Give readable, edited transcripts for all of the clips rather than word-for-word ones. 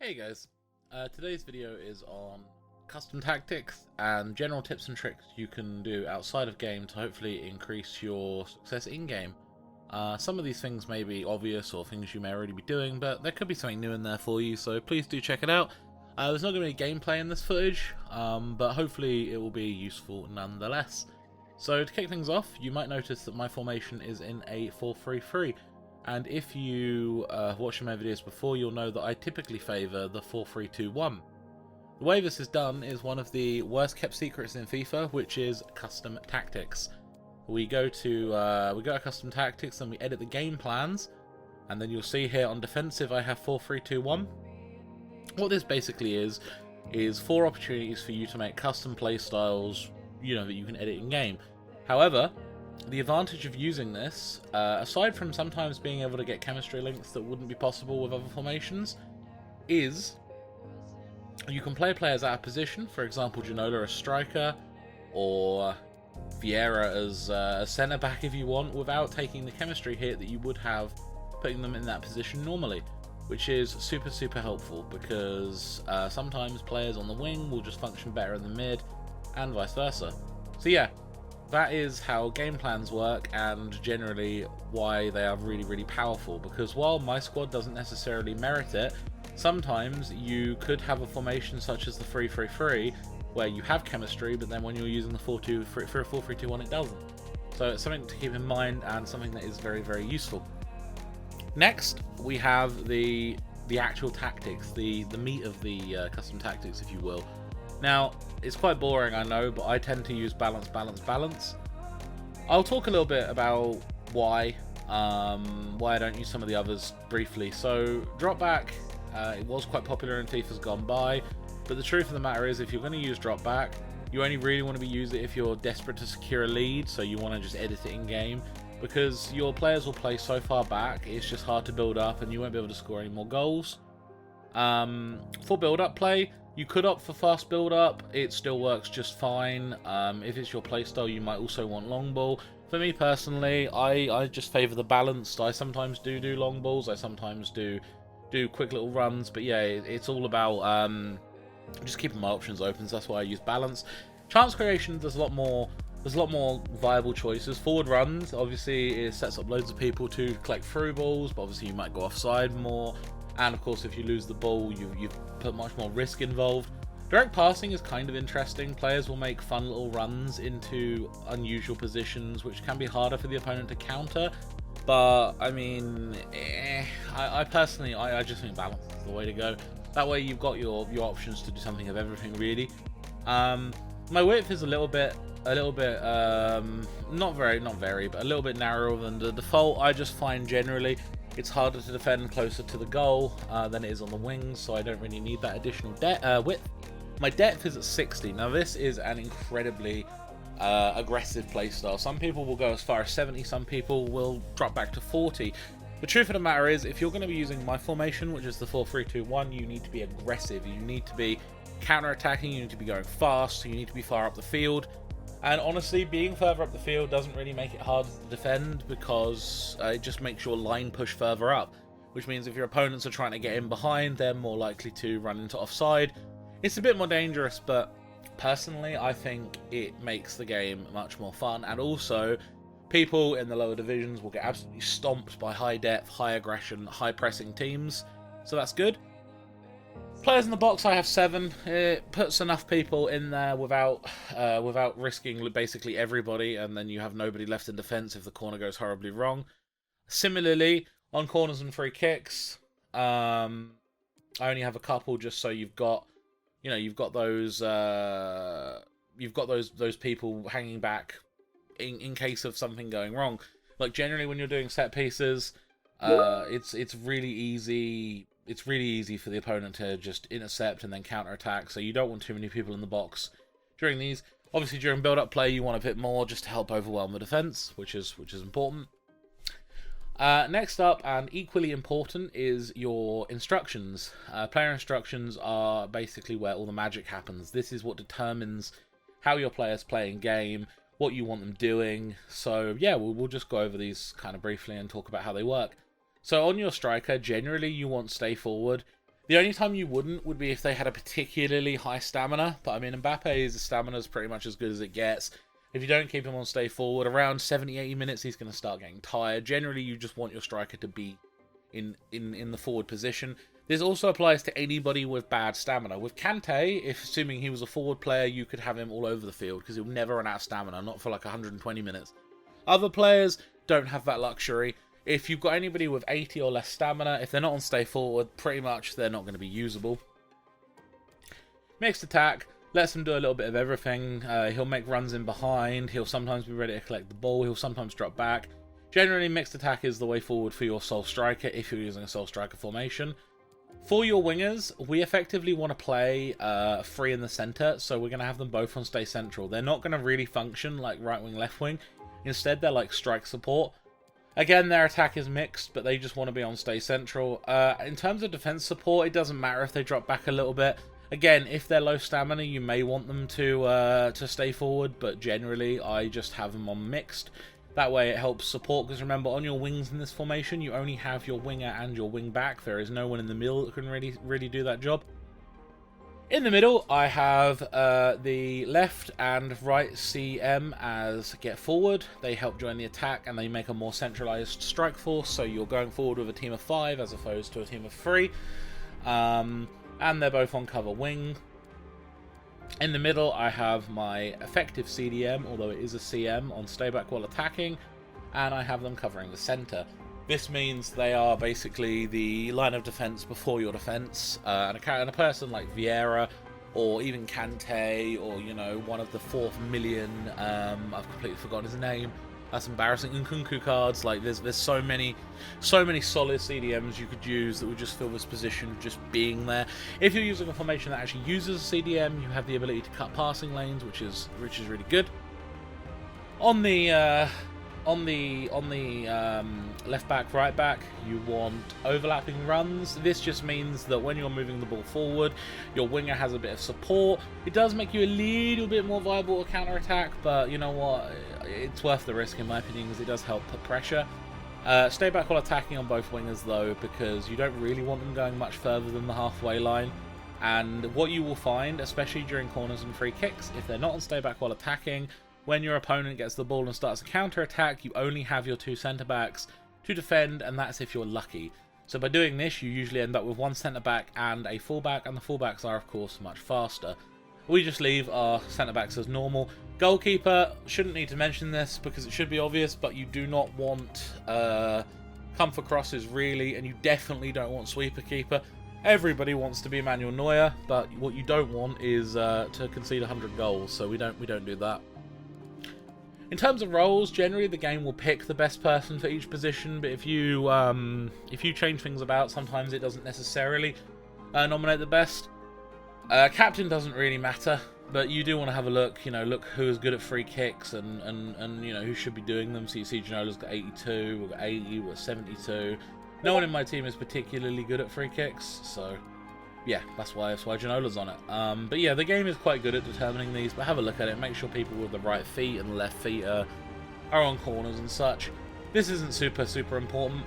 Hey guys, today's video is on custom tactics and general tips and tricks you can do outside of game to hopefully increase your success in game. Some of these things may be obvious or things you may already be doing, but there could be something new in there for you, so please do check it out. There's not going to be gameplay in this footage, but hopefully it will be useful nonetheless. So to kick things off, you might notice that my formation is in a 4-3-3. And if you watched my videos before, you'll know that I typically favour the 4-3-2-1. The way this is done is one of the worst kept secrets in FIFA, which is custom tactics. We go to custom tactics and we edit the game plans, and then you'll see here on defensive I have 4-3-2-1. What this basically is 4 opportunities for you to make custom play styles, that you can edit in game. However, the advantage of using this, aside from sometimes being able to get chemistry links that wouldn't be possible with other formations, is you can play players out of position, for example Ginola as striker, or Vieira as a centre-back if you want, without taking the chemistry hit that you would have putting them in that position normally, which is super helpful because sometimes players on the wing will just function better in the mid, and vice versa. So yeah, that is how game plans work, and generally why they are really powerful, because while my squad doesn't necessarily merit it, sometimes you could have a formation such as the 3-3-3 where you have chemistry, but then when you're using the 4-3-2-1 it doesn't. So it's something to keep in mind and something that is very useful. Next we have the actual tactics, the meat of the custom tactics, if you will. Now, it's quite boring, I know, but I tend to use balance. I'll talk a little bit about why I don't use some of the others briefly. So, drop back, it was quite popular in FIFA's gone by, but the truth of the matter is, if you're going to use drop back, you only really want to be using it if you're desperate to secure a lead, so you want to just edit it in game, because your players will play so far back, it's just hard to build up, and you won't be able to score any more goals. For build-up play, you could opt for fast build-up, it still works just fine. If it's your playstyle, you might also want long ball. For me personally, I just favour the balanced. I sometimes do long balls, I sometimes do quick little runs, but yeah, it's all about just keeping my options open, so that's why I use balance. Chance creation, there's a lot more viable choices. Forward runs, obviously, it sets up loads of people to collect through balls, but obviously you might go offside more. And of course, if you lose the ball, you've put much more risk involved. Direct passing is kind of interesting. Players will make fun little runs into unusual positions, which can be harder for the opponent to counter. But I mean, I personally just think balance is the way to go. That way, you've got your options to do something of everything, really. My width is a little bit not very, but a little bit narrower than the default. I just find generally it's harder to defend closer to the goal than it is on the wings, so I don't really need that additional width. My depth is at 60. Now this is an incredibly aggressive playstyle. Some people will go as far as 70, some people will drop back to 40. The truth of the matter is, if you're going to be using my formation, which is the 4-3-2-1, you need to be aggressive. You need to be counter-attacking, you need to be going fast, you need to be far up the field. And honestly, being further up the field doesn't really make it harder to defend, because it just makes your line push further up, which means if your opponents are trying to get in behind, they're more likely to run into offside. It's a bit more dangerous, but personally I think it makes the game much more fun, and also people in the lower divisions will get absolutely stomped by high depth, high aggression, high pressing teams, so that's good. Players in the box, I have 7. It puts enough people in there without risking basically everybody, and then you have nobody left in defence if the corner goes horribly wrong. Similarly, on corners and free kicks, I only have a couple, just so you've got those people hanging back in case of something going wrong. Like generally when you're doing set pieces, it's really easy. It's really easy for the opponent to just intercept and then counter-attack, so you don't want too many people in the box during these. Obviously, during build-up play, you want a bit more just to help overwhelm the defense, which is important. Next up, and equally important, is your instructions. Player instructions are basically where all the magic happens. This is what determines how your players play in game, what you want them doing. So yeah, we'll just go over these kind of briefly and talk about how they work. So on your striker, generally you want stay forward. The only time you wouldn't would be if they had a particularly high stamina. But I mean, Mbappe's stamina is pretty much as good as it gets. If you don't keep him on stay forward, around 70-80 minutes, he's going to start getting tired. Generally, you just want your striker to be in the forward position. This also applies to anybody with bad stamina. With Kante, if assuming he was a forward player, you could have him all over the field because he'll never run out of stamina, not for like 120 minutes. Other players don't have that luxury. If you've got anybody with 80 or less stamina, if they're not on stay forward, pretty much they're not going to be usable. Mixed attack lets him do a little bit of everything. He'll make runs in behind. He'll sometimes be ready to collect the ball. He'll sometimes drop back. Generally, mixed attack is the way forward for your sole striker if you're using a sole striker formation. For your wingers, we effectively want to play free in the centre, so we're going to have them both on stay central. They're not going to really function like right wing, left wing. Instead, they're like strike support. Again, their attack is mixed, but they just want to be on stay central. In terms of defense support, it doesn't matter if they drop back a little bit. Again, if they're low stamina, you may want them to stay forward, but generally, I just have them on mixed. That way it helps support, because remember, on your wings in this formation, you only have your winger and your wing back. There is no one in the middle that can really do that job. In the middle, I have the left and right CM as get forward. They help join the attack, and they make a more centralized strike force, so you're going forward with a team of 5 as opposed to a team of 3. And they're both on cover wing. In the middle, I have my effective CDM, although it is a CM, on stay back while attacking, and I have them covering the centre. This means they are basically the line of defence before your defence, and a person like Vieira, or even Kante, or, you know, one of the 4th million, I've completely forgotten his name, that's embarrassing, Nkunku cards. Like, there's so many solid CDMs you could use that would just fill this position just being there. If you're using a formation that actually uses a CDM, you have the ability to cut passing lanes, which is really good. On the left back, right back, you want overlapping runs. This just means that when you're moving the ball forward, your winger has a bit of support. It does make you a little bit more viable to counter-attack, but you know what? It's worth the risk in my opinion, because it does help put pressure. Stay back while attacking on both wingers though, because you don't really want them going much further than the halfway line. And what you will find, especially during corners and free kicks, if they're not on stay back while attacking, when your opponent gets the ball and starts a counter-attack, you only have your 2 centre-backs to defend, and that's if you're lucky. So by doing this, you usually end up with 1 centre-back and a full-back, and the full-backs are, of course, much faster. We just leave our centre-backs as normal. Goalkeeper, shouldn't need to mention this because it should be obvious, but you do not want comfort crosses, really, and you definitely don't want sweeper keeper. Everybody wants to be Manuel Neuer, but what you don't want is to concede 100 goals, so we don't do that. In terms of roles, generally the game will pick the best person for each position, but if you change things about, sometimes it doesn't necessarily nominate the best. Captain doesn't really matter, but you do want to have a look, you know, look who is good at free kicks and you know, who should be doing them. So you see Janola's got 82, we've got 80, we've got 72. No one in my team is particularly good at free kicks, so yeah, that's why Janola's on it. But yeah, the game is quite good at determining these, but have a look at it. Make sure people with the right feet and the left feet are on corners and such. This isn't super important,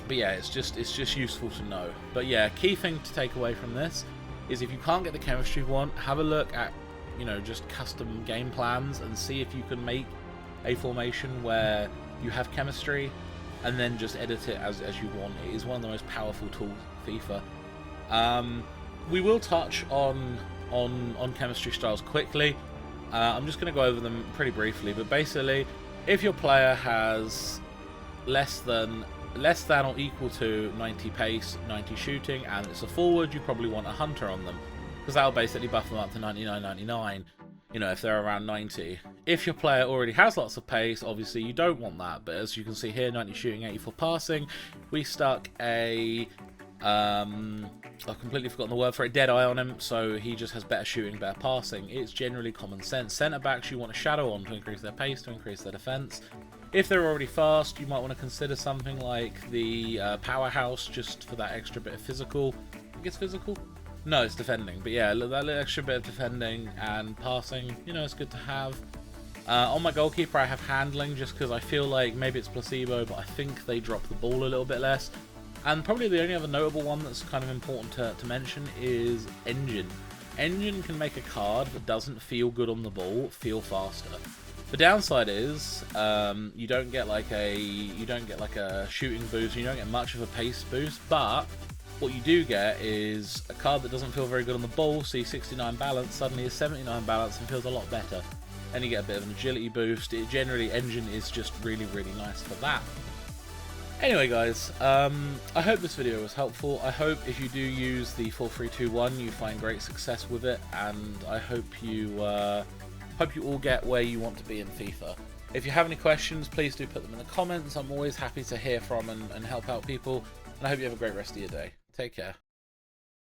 but yeah, it's just useful to know. But yeah, key thing to take away from this is if you can't get the chemistry you want, have a look at, you know, just custom game plans and see if you can make a formation where you have chemistry and then just edit it as you want. It is one of the most powerful tools in FIFA. We will touch on chemistry styles quickly. I'm just going to go over them pretty briefly, but basically, if your player has less than or equal to 90 pace, 90 shooting, and it's a forward, you probably want a hunter on them, because that'll basically buff them up to 99, you know, if they're around 90. If your player already has lots of pace, obviously you don't want that, but as you can see here, 90 shooting, 84 passing, we stuck a I've completely forgotten the word for it, dead eye on him, so he just has better shooting, better passing. It's generally common sense. Centre backs you want a shadow on to increase their pace, to increase their defence. If they're already fast, you might want to consider something like the powerhouse, just for that extra bit of physical. I think it's physical? No, it's defending, but yeah, that little extra bit of defending and passing, you know, it's good to have. On my goalkeeper, I have handling, just because I feel like maybe it's placebo, but I think they drop the ball a little bit less. And probably the only other notable one that's kind of important to mention is engine. Engine can make a card that doesn't feel good on the ball feel faster. The downside is you don't get like a shooting boost, you don't get much of a pace boost, but what you do get is a card that doesn't feel very good on the ball, see 69 balance, suddenly is 79 balance and feels a lot better. And you get a bit of an agility boost. Generally, engine is just really, really nice for that. Anyway guys, I hope this video was helpful. I hope if you do use the 4-3-2-1 you find great success with it, and I hope you all get where you want to be in FIFA. If you have any questions, please do put them in the comments. I'm always happy to hear from and help out people, and I hope you have a great rest of your day. Take care.